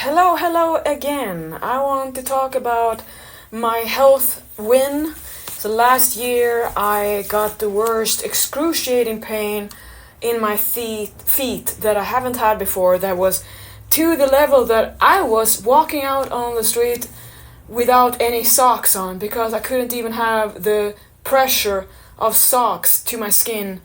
Hello again. I want to talk about my health win. So last year I got the worst excruciating pain in my feet that I haven't had before. That was to the level that I was walking out on the street without any socks on because I couldn't even have the pressure of socks to my skin.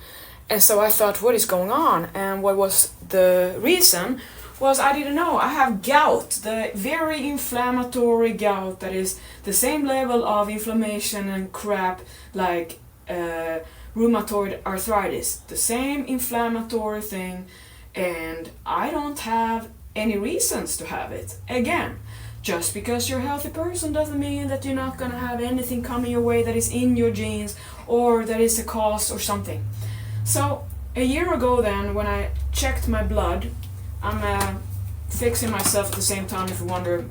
And so I thought, what is going on? And what was the reason? Was I didn't know. I have gout, the very inflammatory gout that is the same level of inflammation and crap like rheumatoid arthritis. The same inflammatory thing, and I don't have any reasons to have it. Again, just because you're a healthy person doesn't mean that you're not gonna have anything coming your way that is in your genes or that is a cause or something. So a year ago then, when I checked my blood, I'm fixing myself at the same time, if you wonder,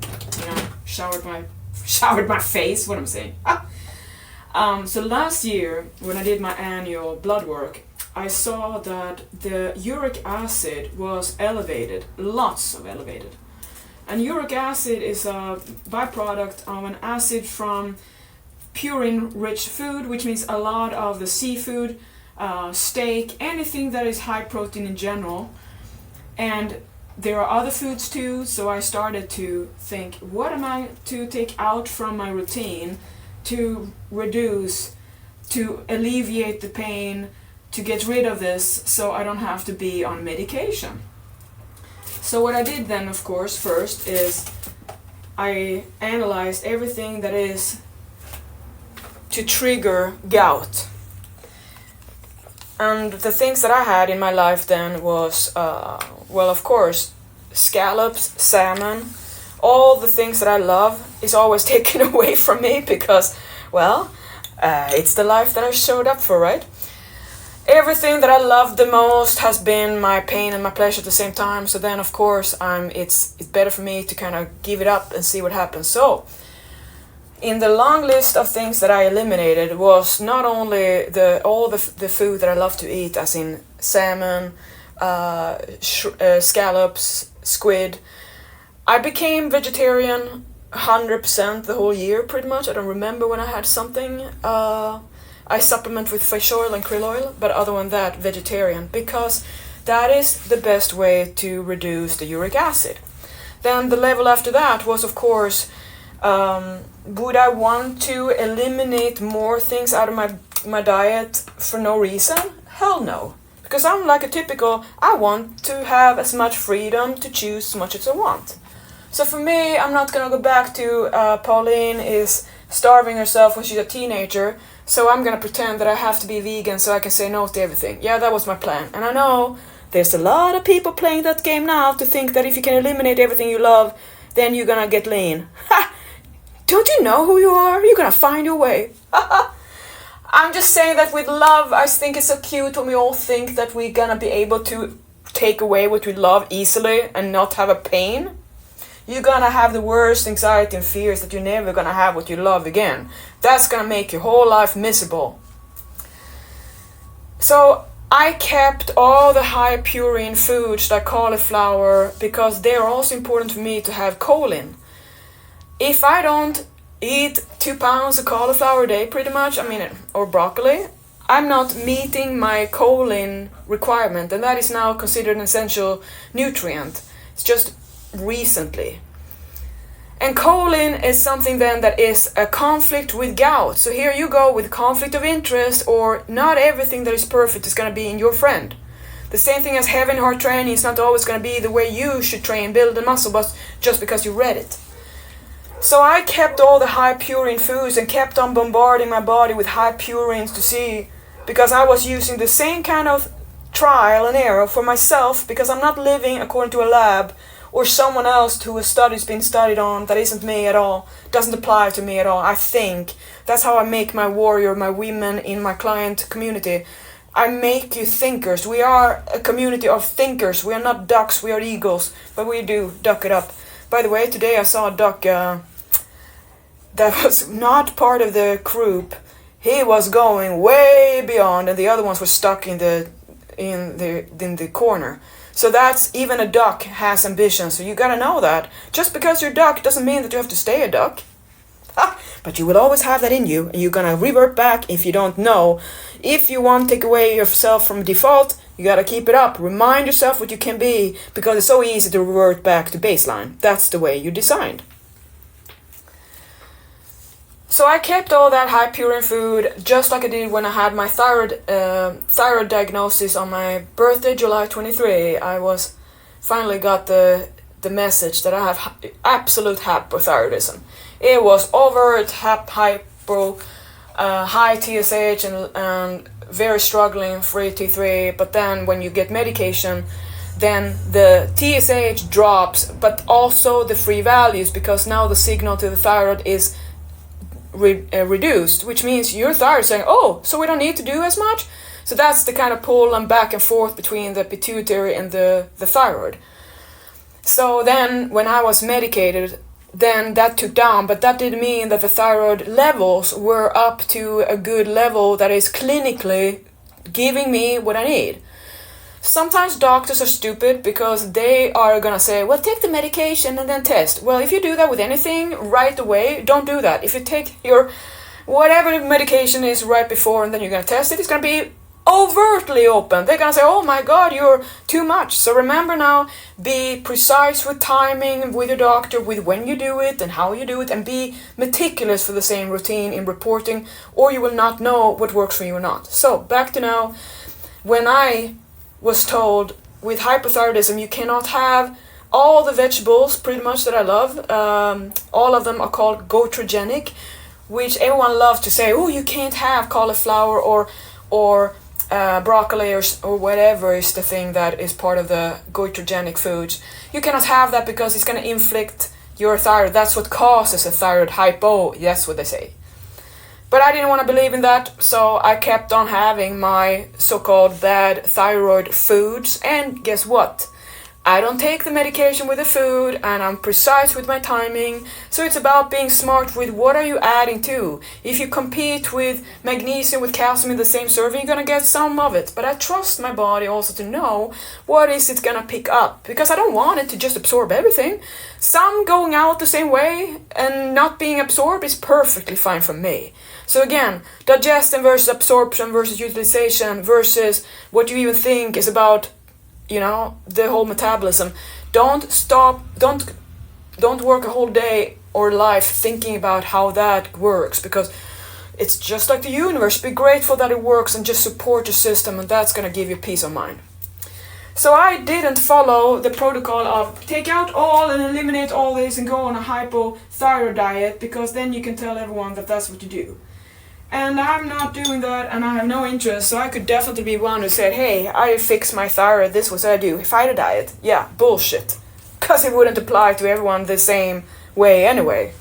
showered my face, what I'm saying. So last year, when I did my annual blood work, I saw that the uric acid was elevated, lots of elevated. And uric acid is a byproduct of an acid from purine-rich food, which means a lot of the seafood, steak, anything that is high protein in general. And there are other foods too, so I started to think, what am I to take out from my routine to reduce, to alleviate the pain, to get rid of this so I don't have to be on medication. So what I did then, of course, first is I analyzed everything that is to trigger gout. And the things that I had in my life then was, of course, scallops, salmon, all the things that I love is always taken away from me because, it's the life that I showed up for, right? Everything that I love the most has been my pain and my pleasure at the same time. So then, of course, it's better for me to kind of give it up and see what happens. So in the long list of things that I eliminated was not only all the food that I love to eat, as in salmon, scallops, squid. I became vegetarian 100% the whole year, pretty much. I don't remember when I had something. I supplement with fish oil and krill oil, but other than that, vegetarian, because that is the best way to reduce the uric acid. Then the level after that was, of course, would I want to eliminate more things out of my diet for no reason? Hell no. Because I'm like I want to have as much freedom to choose as much as I want. So for me, I'm not gonna go back to Pauline is starving herself when she's a teenager, so I'm gonna pretend that I have to be vegan so I can say no to everything. Yeah, that was my plan. And I know there's a lot of people playing that game now to think that if you can eliminate everything you love, then you're gonna get lean. Ha! Don't you know who you are? You're gonna find your way. I'm just saying that with love, I think it's so cute when we all think that we're gonna be able to take away what we love easily and not have a pain. You're gonna have the worst anxiety and fears that you're never gonna have what you love again. That's gonna make your whole life miserable. So I kept all the high purine foods like cauliflower because they're also important for me to have choline. If I don't eat 2 pounds of cauliflower a day, pretty much, or broccoli, I'm not meeting my choline requirement, and that is now considered an essential nutrient. It's just recently. And choline is something then that is a conflict with gout. So here you go with conflict of interest, or not everything that is perfect is going to be in your friend. The same thing as heavy and hard training is not always going to be the way you should train, build a muscle, but just because you read it. So I kept all the high purine foods and kept on bombarding my body with high purines to see, because I was using the same kind of trial and error for myself, because I'm not living according to a lab or someone else who has been studied on that isn't me at all, doesn't apply to me at all. I think that's how I make my warrior, my women in my client community. I make you thinkers. We are a community of thinkers. We are not ducks, we are eagles, but we do duck it up. By the way, today I saw a duck that was not part of the group. He was going way beyond, and the other ones were stuck in the corner. So that's, even a duck has ambition, so you gotta know that. Just because you're a duck doesn't mean that you have to stay a duck. But you will always have that in you, and you're gonna revert back if you don't know. If you want to take away yourself from default, you gotta keep it up. Remind yourself what you can be, because it's so easy to revert back to baseline. That's the way you're designed. So I kept all that high purine food, just like I did when I had my thyroid diagnosis on my birthday, July 23. I was finally got the message that I have absolute hypothyroidism. It was overt hypo, high TSH and very struggling for T3. But then when you get medication, then the TSH drops, but also the free values, because now the signal to the thyroid is reduced, which means your thyroid is saying, oh, so we don't need to do as much. So that's the kind of pull and back and forth between the pituitary and the thyroid. So then when I was medicated, then that took down, but that didn't mean that the thyroid levels were up to a good level that is clinically giving me what I need. Sometimes doctors are stupid because they are gonna say, well, take the medication and then test. Well, if you do that with anything right away, don't do that. If you take your whatever medication is right before and then you're gonna test it, it's gonna be overtly open. They're gonna say, oh my god, you're too much. So remember now, be precise with timing with your doctor, with when you do it and how you do it, and be meticulous for the same routine in reporting, or you will not know what works for you or not. So back to now, when I was told with hypothyroidism you cannot have all the vegetables pretty much that I love, all of them are called goitrogenic, which everyone loves to say, oh, you can't have cauliflower or broccoli or whatever is the thing that is part of the goitrogenic foods. You cannot have that because it's going to inflict your thyroid. That's what causes a thyroid hypo, that's what they say. But I didn't want to believe in that, so I kept on having my so-called bad thyroid foods, and guess what? I don't take the medication with the food, and I'm precise with my timing, so it's about being smart with what are you adding to. If you compete with magnesium with calcium in the same serving, you're gonna get some of it, but I trust my body also to know what is it gonna pick up, because I don't want it to just absorb everything. Some going out the same way and not being absorbed is perfectly fine for me. So again, digestion versus absorption versus utilization versus what you even think is about, you know, the whole metabolism. Don't work a whole day or life thinking about how that works, because it's just like the universe. Be grateful that it works and just support your system, and that's going to give you peace of mind. So I didn't follow the protocol of take out all and eliminate all this and go on a hypothyroid diet, because then you can tell everyone that that's what you do. And I'm not doing that, and I have no interest, so I could definitely be one who said, hey, I fix my thyroid, this was what I do. If I had a diet, yeah, bullshit. Because it wouldn't apply to everyone the same way anyway.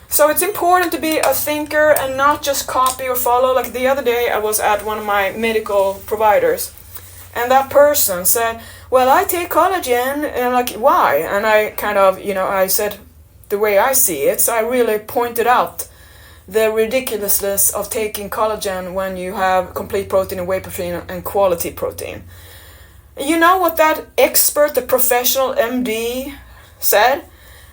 So it's important to be a thinker and not just copy or follow. Like the other day, I was at one of my medical providers, and that person said, well, I take collagen, and I'm like, why? And I kind of, I said the way I see it, so I really pointed out the ridiculousness of taking collagen when you have complete protein and whey protein and quality protein. You know what that expert, the professional MD said?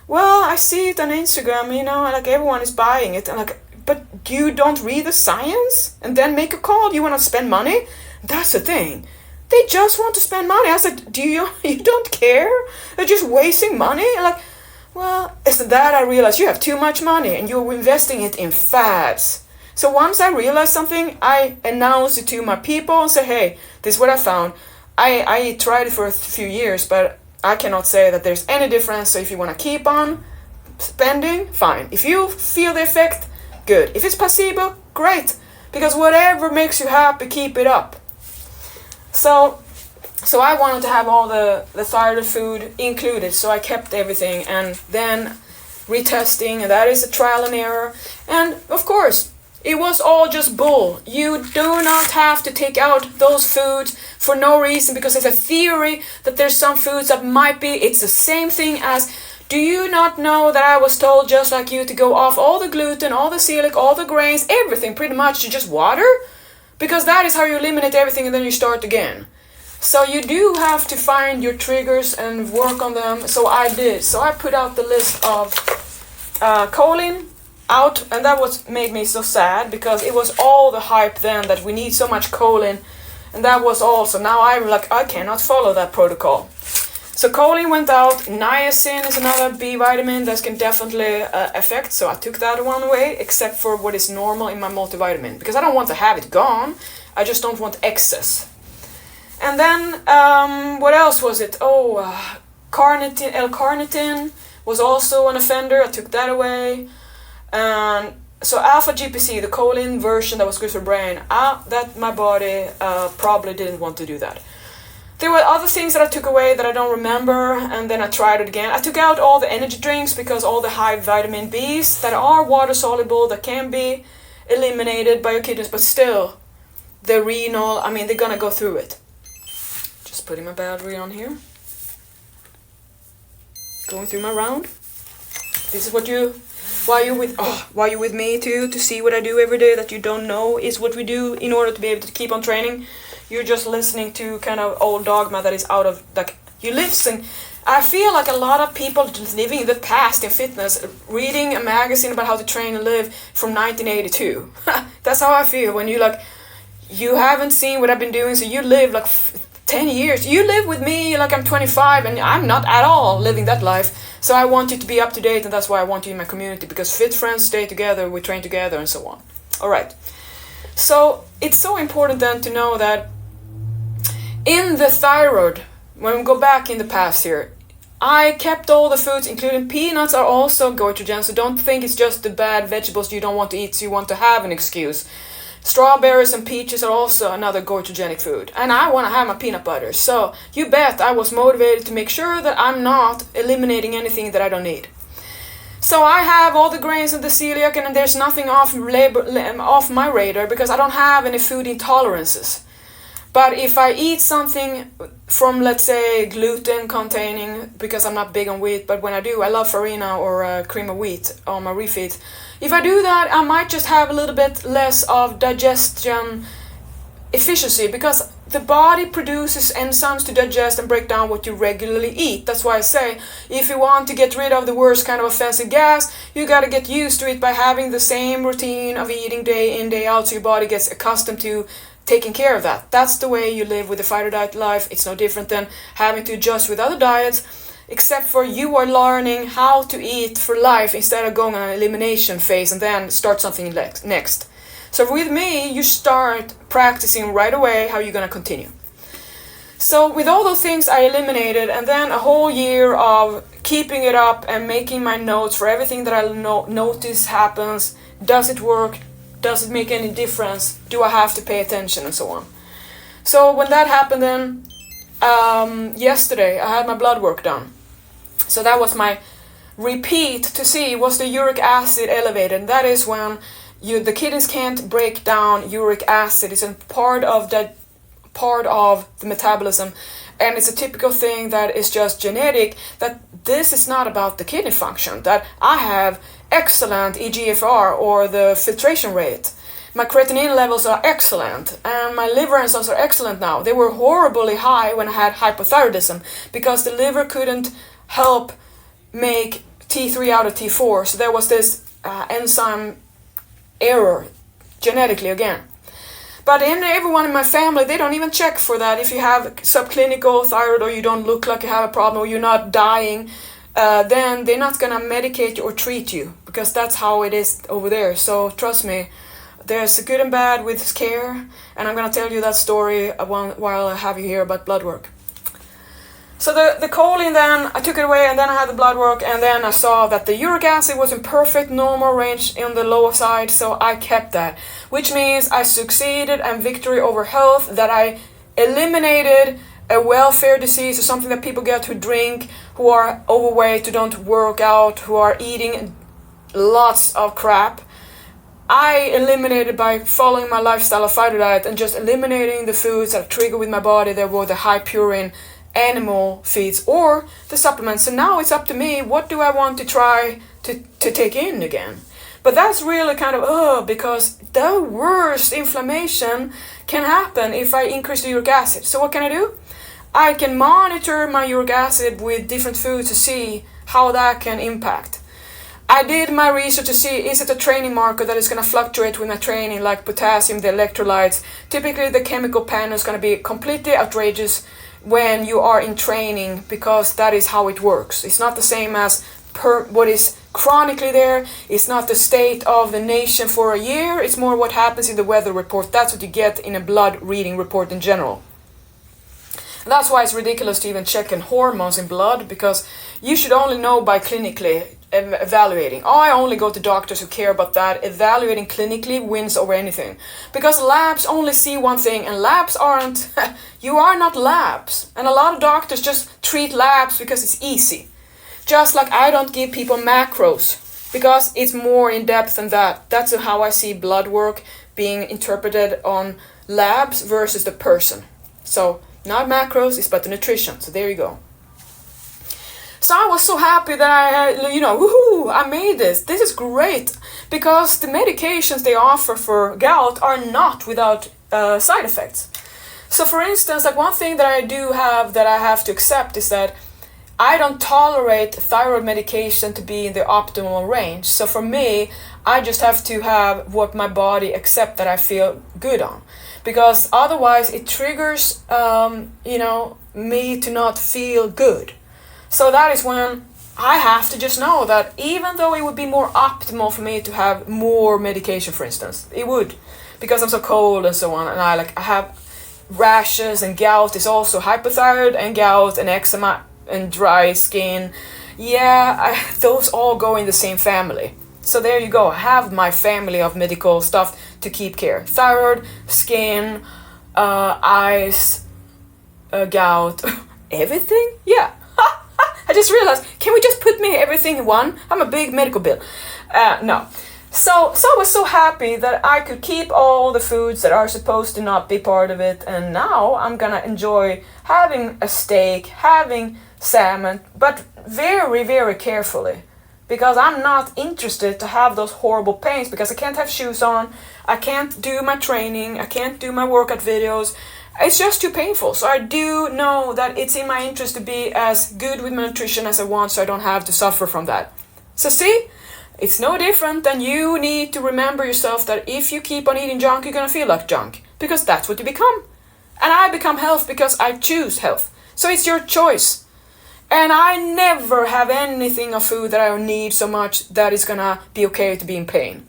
Well, I see it on Instagram, like everyone is buying it. And like, but you don't read the science and then make a call? You want to spend money? That's the thing. They just want to spend money. I said, you don't care? They're just wasting money? Like, well, it's that I realized you have too much money and you're investing it in fads. So once I realized something, I announced it to my people and say, hey, this is what I found. I tried it for a few years, but I cannot say that there's any difference. So if you want to keep on spending, fine. If you feel the effect, good. If it's placebo, great. Because whatever makes you happy, keep it up. So I wanted to have all the thyroid food included, so I kept everything, and then retesting, and that is a trial and error. And of course, it was all just bull. You do not have to take out those foods for no reason, because there's a theory that there's some foods that might be, it's the same thing as, do you not know that I was told just like you to go off all the gluten, all the celiac, all the grains, everything pretty much to just water? Because that is how you eliminate everything and then you start again. So you do have to find your triggers and work on them. So I did. So I put out the list of choline out, and that was made me so sad because it was all the hype then that we need so much choline, and that was all. So now I'm like, I cannot follow that protocol. So choline went out. Niacin is another B vitamin that can definitely affect. So I took that one away, except for what is normal in my multivitamin, because I don't want to have it gone. I just don't want excess. And then what else was it? Carnitin, L-carnitin was also an offender. I took that away. And so alpha GPC, the choline version that was good for brain, that my body probably didn't want to do that. There were other things that I took away that I don't remember, and then I tried it again. I took out all the energy drinks because all the high vitamin Bs that are water soluble, that can be eliminated by your kidneys, but still, the renal, I mean, they're gonna go through it. Just putting my battery on here. Going through my round. This is what why you with me too, to see what I do every day that you don't know is what we do in order to be able to keep on training. You're just listening to kind of old dogma that is out of, like, you listen. I feel like a lot of people just living in the past in fitness, reading a magazine about how to train and live from 1982. That's how I feel when you haven't seen what I've been doing, so you live like 10 years. You live with me like I'm 25 and I'm not at all living that life. So I want you to be up to date, and that's why I want you in my community, because fit friends stay together, we train together, and so on. All right. So it's so important then to know that in the thyroid, when we go back in the past here, I kept all the foods, including peanuts, are also goitrogen. So don't think it's just the bad vegetables you don't want to eat, so you want to have an excuse. Strawberries and peaches are also another goitrogenic food. And I want to have my peanut butter. So you bet I was motivated to make sure that I'm not eliminating anything that I don't need. So I have all the grains and the celiac, and there's nothing off my radar because I don't have any food intolerances. But if I eat something from, let's say, gluten containing, because I'm not big on wheat, but when I do, I love farina or cream of wheat on my refeeds. If I do that, I might just have a little bit less of digestion efficiency, because the body produces enzymes to digest and break down what you regularly eat. That's why I say, if you want to get rid of the worst kind of offensive gas, you gotta get used to it by having the same routine of eating day in, day out, so your body gets accustomed to taking care of that. That's the way you live with the fighter diet life. It's no different than having to adjust with other diets, except for you are learning how to eat for life instead of going on an elimination phase and then start something next. So with me, you start practicing right away how you're going to continue. So with all those things I eliminated, and then a whole year of keeping it up and making my notes for everything that I notice happens. Does it work? Does it make any difference? Do I have to pay attention, and so on? So when that happened then, yesterday I had my blood work done. So that was my repeat to see was the uric acid elevated. And that is when the kidneys can't break down uric acid. It's a part of the metabolism, and it's a typical thing that is just genetic, that this is not about the kidney function, that I have excellent eGFR or the filtration rate. My creatinine levels are excellent, and my liver enzymes are excellent now. They were horribly high when I had hypothyroidism, because the liver couldn't help make T3 out of T4, so there was this enzyme error genetically again. But in everyone in my family, they don't even check for that. If you have subclinical thyroid, or you don't look like you have a problem, or you're not dying, then they're not gonna medicate you or treat you, because that's how it is over there. So trust me, there's good and bad with care, and I'm gonna tell you that story while I have you here about blood work. So the choline then, I took it away, and then I had the blood work, and then I saw that the uric acid was in perfect normal range in the lower side, so I kept that. Which means I succeeded and victory over health, that I eliminated a welfare disease, or something that people get who drink, who are overweight, who don't work out, who are eating lots of crap. I eliminated by following my lifestyle of fighter diet and just eliminating the foods that trigger with my body. There were the high purine animal feeds or the supplements. So now it's up to me, what do I want to try to take in again? But that's really kind of, because the worst inflammation can happen if I increase the uric acid. So what can I do? I can monitor my uric acid with different foods to see how that can impact. I did my research to see, is it a training marker that is going to fluctuate with my training, like potassium, the electrolytes. Typically the chemical panel is going to be completely outrageous when you are in training, because that is how it works. It's not the same as what is chronically there. It's not the state of the nation for a year. It's more what happens in the weather report. That's what you get in a blood reading report in general. That's why it's ridiculous to even check in hormones in blood, because you should only know by clinically evaluating. I only go to doctors who care about that. Evaluating clinically wins over anything, because labs only see one thing, and labs aren't you are not labs. And a lot of doctors just treat labs because it's easy. Just like I don't give people macros because it's more in depth than that. That's how I see blood work being interpreted on labs versus the person. So not macros, it's about the nutrition. So there you go. So I was so happy that I, woohoo, I made this. This is great, because the medications they offer for gout are not without side effects. So for instance, like one thing that I do have that I have to accept is that I don't tolerate thyroid medication to be in the optimal range. So for me, I just have to have what my body accepts that I feel good on. Because otherwise it triggers, me to not feel good. So that is when I have to just know that even though it would be more optimal for me to have more medication, for instance, it would, because I'm so cold and so on, and I have rashes, and gout is also hypothyroid and gout and eczema and dry skin. Those all go in the same family. So there you go. I have my family of medical stuff to keep care. Thyroid, skin, eyes, gout, everything? Yeah. I just realized, can we just put me everything in one? I'm a big medical bill. No. So I was so happy that I could keep all the foods that are supposed to not be part of it. And now I'm gonna enjoy having a steak, having salmon, but very, very carefully. Because I'm not interested to have those horrible pains, because I can't have shoes on, I can't do my training, I can't do my workout videos. It's just too painful. So I do know that it's in my interest to be as good with my nutrition as I want, so I don't have to suffer from that. So see, it's no different than you need to remember yourself that if you keep on eating junk, you're gonna feel like junk, because that's what you become. And I become health because I choose health. So it's your choice. And I never have anything of food that I need so much that is gonna be okay to be in pain.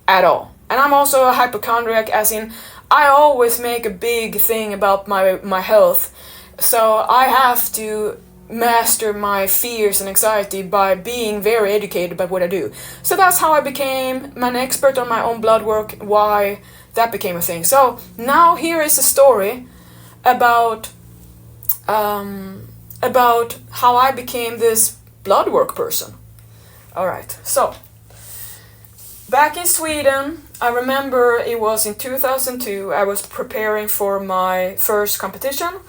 At all. And I'm also a hypochondriac, as in, I always make a big thing about my health. So I have to master my fears and anxiety by being very educated about what I do. So that's how I became an expert on my own blood work, why that became a thing. So now here is a story about how I became this blood work person. Alright, so back in Sweden, I remember it was in 2002, I was preparing for my first competition.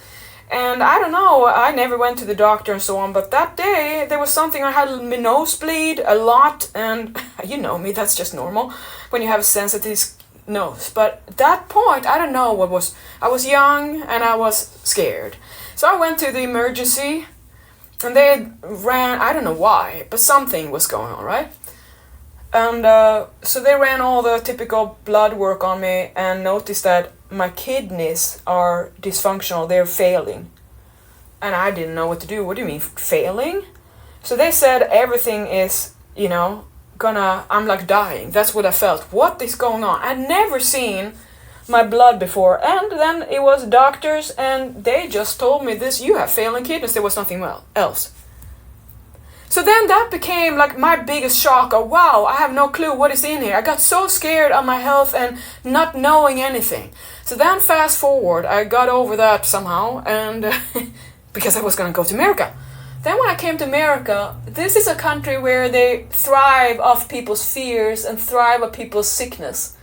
And I don't know, I never went to the doctor and so on, but that day there was something, I had a nosebleed a lot, and you know me, that's just normal when you have a sensitive nose. But at that point, I don't know I was young and I was scared. So I went to the emergency, and they ran, I don't know why, but something was going on, right? And so they ran all the typical blood work on me and noticed that my kidneys are dysfunctional, they're failing. And I didn't know what to do. What do you mean, failing? So they said everything is, I'm like dying. That's what I felt. What is going on? I'd never seen my blood before. And then it was doctors, and they just told me this, you have failing kidneys. There was nothing else. So then that became like my biggest shock of, wow, I have no clue what is in here. I got so scared of my health and not knowing anything. So then fast forward, I got over that somehow, and because I was going to go to America. Then when I came to America, this is a country where they thrive off people's fears and thrive off people's sickness.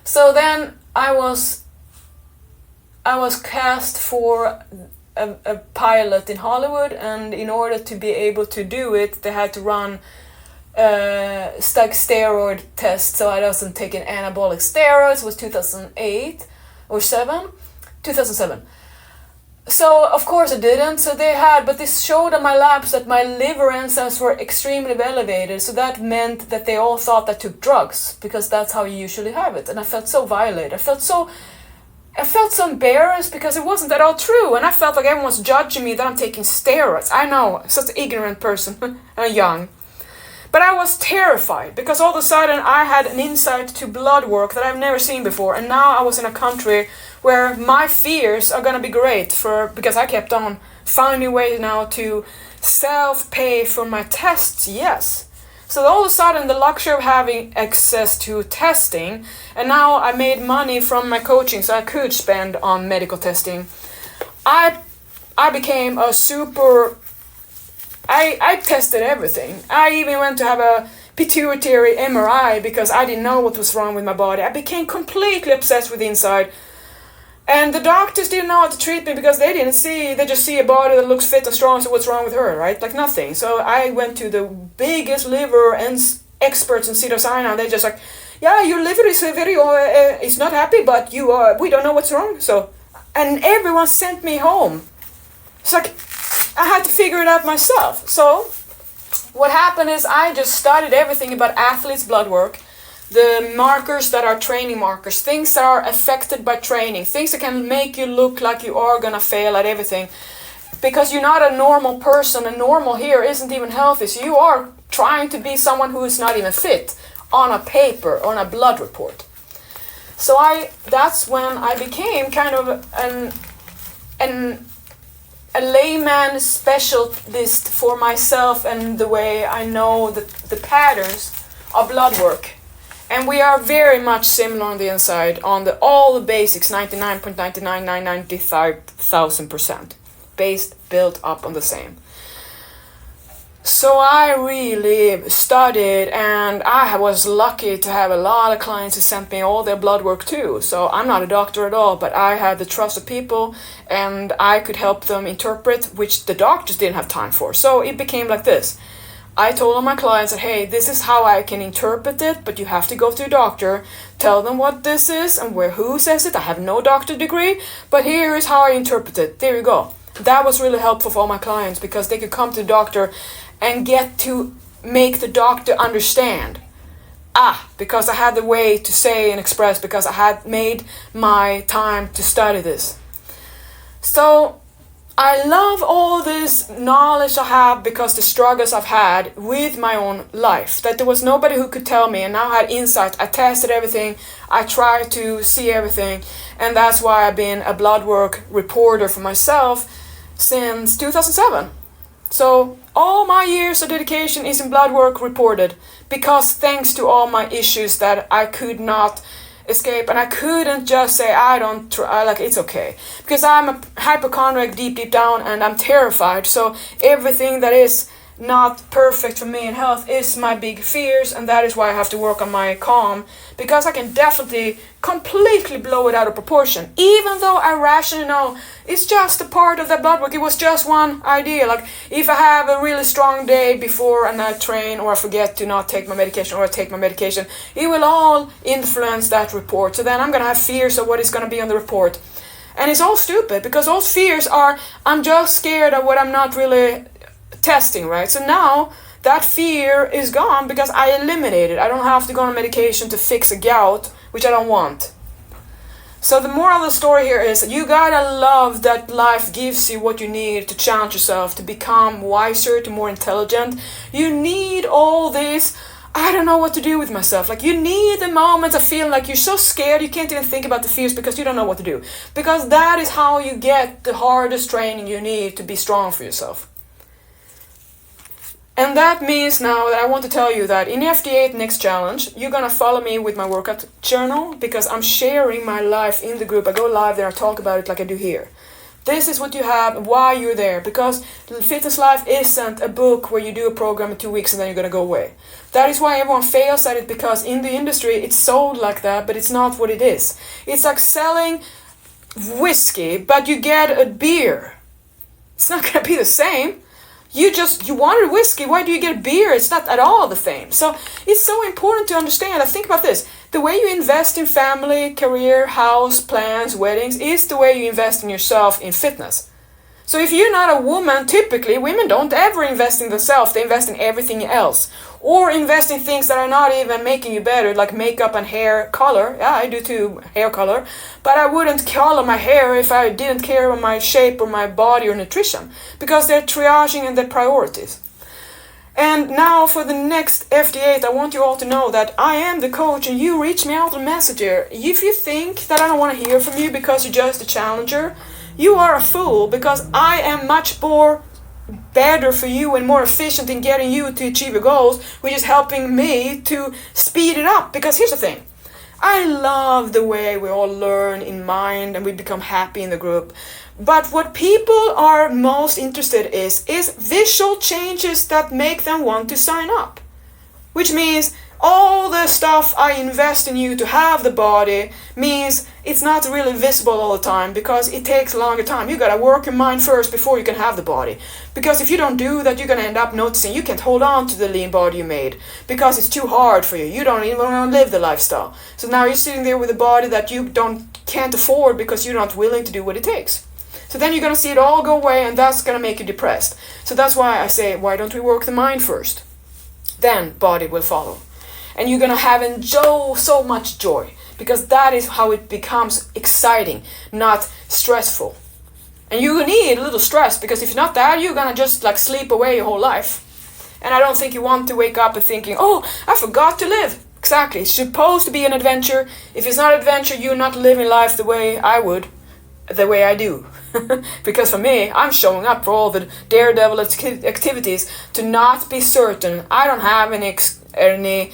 So then I was cast for a pilot in Hollywood, and in order to be able to do it, they had to run steroid tests. So I wasn't taking anabolic steroids. It was 2008 or 2007. So of course I didn't. So they had, but this showed on my labs that my liver enzymes were extremely elevated. So that meant that they all thought I took drugs because that's how you usually have it. And I felt so violated. I felt so embarrassed because it wasn't at all true. And I felt like everyone was judging me that I'm taking steroids. I know, such an ignorant person, and young. But I was terrified because all of a sudden I had an insight to blood work that I've never seen before. And now I was in a country where my fears are gonna be great because I kept on finding ways now to self-pay for my tests, yes. So all of a sudden the luxury of having access to testing, and now I made money from my coaching so I could spend on medical testing. I became a super... I tested everything. I even went to have a pituitary MRI because I didn't know what was wrong with my body. I became completely obsessed with the inside. And the doctors didn't know how to treat me because they just see a body that looks fit and strong, so what's wrong with her, right? Like nothing. So I went to the biggest liver and experts in Cedars-Sinai, and they just like, yeah, your liver is very, it's not happy, but we don't know what's wrong. So, and everyone sent me home. It's like, I had to figure it out myself. So what happened is I just studied everything about athletes' blood work, the markers that are training markers, things that are affected by training, things that can make you look like you are gonna fail at everything. Because you're not a normal person, and normal here isn't even healthy, so you are trying to be someone who is not even fit on a paper, on a blood report. So that's when I became kind of a layman specialist for myself and the way I know the patterns of blood work. And we are very much similar on the inside, on all the basics, 99.99995,000%, built up on the same. So I really studied, and I was lucky to have a lot of clients who sent me all their blood work too. So I'm not a doctor at all, but I had the trust of people, and I could help them interpret, which the doctors didn't have time for. So it became like this. I told all my clients that, hey, this is how I can interpret it, but you have to go to a doctor, tell them what this is and who says it. I have no doctor degree, but here is how I interpret it. There you go. That was really helpful for all my clients because they could come to the doctor and get to make the doctor understand. Because I had the way to say and express, because I had made my time to study this. So I love all this knowledge I have because the struggles I've had with my own life. That there was nobody who could tell me, and now I had insight. I tested everything. I tried to see everything. And that's why I've been a blood work reporter for myself since 2007. So all my years of dedication is in blood work reported, because thanks to all my issues that I could not escape, and I couldn't just say it's okay, because I'm a hypochondriac deep down, and I'm terrified. So everything that is not perfect for me in health is my big fears, and that is why I have to work on my calm, because I can definitely completely blow it out of proportion, even though I rationally know it's just a part of the blood work. It was just one idea. Like if I have a really strong day before and I train, or I forget to not take my medication, or I take my medication, it will all influence that report. So then I'm gonna have fears of what is gonna be on the report, and it's all stupid because those fears are, I'm just scared of what I'm not really testing, right? So now that fear is gone because I eliminated. I don't have to go on medication to fix a gout, which I don't want. So the moral of the story here is you gotta love that life gives you what you need to challenge yourself, to become wiser, to more intelligent. You need all this, I don't know what to do with myself. Like you need the moments of feeling like you're so scared you can't even think about the fears because you don't know what to do. Because that is how you get the hardest training you need to be strong for yourself. And that means now that I want to tell you that in the FD8 next challenge, you're gonna follow me with my workout journal, because I'm sharing my life in the group. I go live there, I talk about it like I do here. This is what you have, why you're there, because Fitness Life isn't a book where you do a program in 2 weeks and then you're gonna go away. That is why everyone fails at it, because in the industry it's sold like that, but it's not what it is. It's like selling whiskey, but you get a beer. It's not gonna be the same. You wanted whiskey, why do you get beer? It's not at all the same. So it's so important to understand. Think about this. The way you invest in family, career, house, plans, weddings is the way you invest in yourself in fitness. So if you're not a woman, typically women don't ever invest in themselves, they invest in everything else. Or invest in things that are not even making you better, like makeup and hair color. Yeah, I do too, hair color. But I wouldn't color my hair if I didn't care about my shape or my body or nutrition. Because they're triaging in their priorities. And now for the next FD8, I want you all to know that I am the coach and you reach me out on Messenger. If you think that I don't want to hear from you because you're just a challenger, you are a fool, because I am much more better for you and more efficient in getting you to achieve your goals, which is helping me to speed it up. Because here's the thing, I love the way we all learn in mind and we become happy in the group. But what people are most interested is visual changes that make them want to sign up. Which means all the stuff I invest in you to have the body means it's not really visible all the time, because it takes a longer time. You gotta work your mind first before you can have the body. Because if you don't do that, you're gonna end up noticing you can't hold on to the lean body you made because it's too hard for you. You don't even want to live the lifestyle. So now you're sitting there with a body that you can't afford because you're not willing to do what it takes. So then you're gonna see it all go away, and that's gonna make you depressed. So that's why I say, why don't we work the mind first? Then body will follow. And you're gonna have so much joy, because that is how it becomes exciting, not stressful. And you need a little stress, because if not that, you're gonna just like sleep away your whole life. And I don't think you want to wake up and thinking, oh, I forgot to live. Exactly, it's supposed to be an adventure. If it's not an adventure, you're not living life the way I would, the way I do. Because for me, I'm showing up for all the daredevil activities to not be certain. I don't have any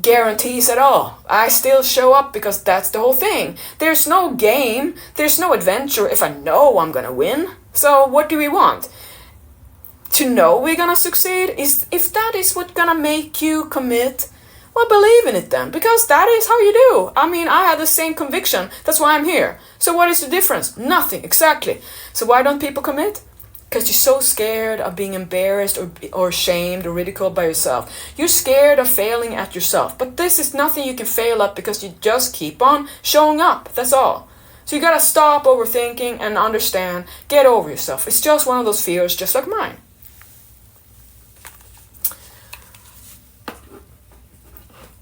guarantees at all. I still show up because that's the whole thing. There's no game, there's no adventure if I know I'm gonna win. So what do we want? To know we're gonna succeed? If that is what's gonna make you commit, well, believe in it then, because that is how you do. I mean, I had the same conviction. That's why I'm here. So what is the difference? Nothing, exactly. So why don't people commit? Because you're so scared of being embarrassed or shamed or ridiculed by yourself. You're scared of failing at yourself. But this is nothing you can fail at, because you just keep on showing up. That's all. So you gotta stop overthinking and understand. Get over yourself. It's just one of those fears, just like mine.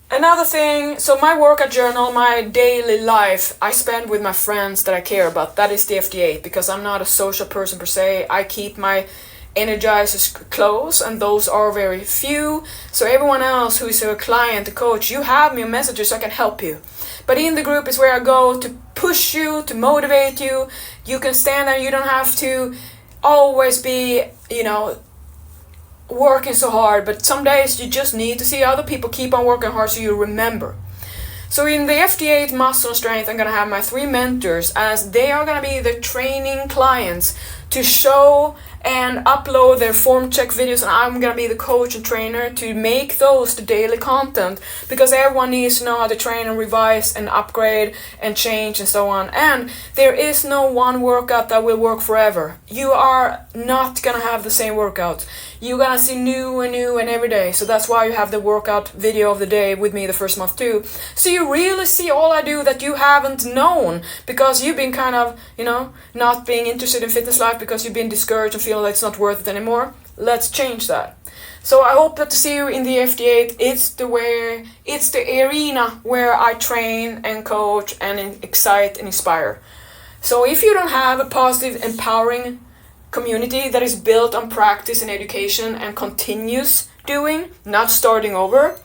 Another thing, so my workout journal, my daily life, I spend with my friends that I care about. That is the FD8, because I'm not a social person per se. I keep my energizers close, and those are very few. So everyone else who is a client, a coach, you have me on Messenger so I can help you. But in the group is where I go to push you, to motivate you. You can stand there, you don't have to always be, working so hard, but some days you just need to see other people keep on working hard so you remember. So in the FD8 Muscle and Strength, I'm going to have my 3 mentors, as they are going to be the training clients to show and upload their form check videos, and I'm going to be the coach and trainer to make those the daily content, because everyone needs to know how to train and revise and upgrade and change and so on. And there is no one workout that will work forever. You are not going to have the same workouts. You're going to see new and every day. So that's why you have the workout video of the day with me the first month too. So you really see all I do that you haven't known, because you've been kind of, not being interested in fitness life because you've been discouraged and feel like it's not worth it anymore. Let's change that. So I hope that to see you in the FD8. It's the arena where I train and coach and excite and inspire. So if you don't have a positive, empowering community that is built on practice and education and continues doing, not starting over,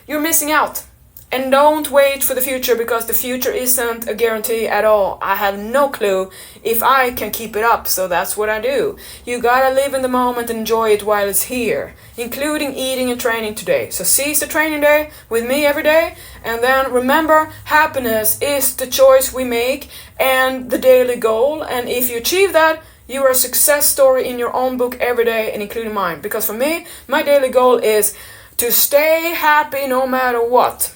you're missing out. And don't wait for the future, because the future isn't a guarantee at all. I have no clue if I can keep it up, so that's what I do. You gotta live in the moment and enjoy it while it's here, including eating and training today. So seize the training day with me every day, and then remember, happiness is the choice we make and the daily goal. And if you achieve that, you are a success story in your own book every day, and including mine. Because for me, my daily goal is to stay happy no matter what.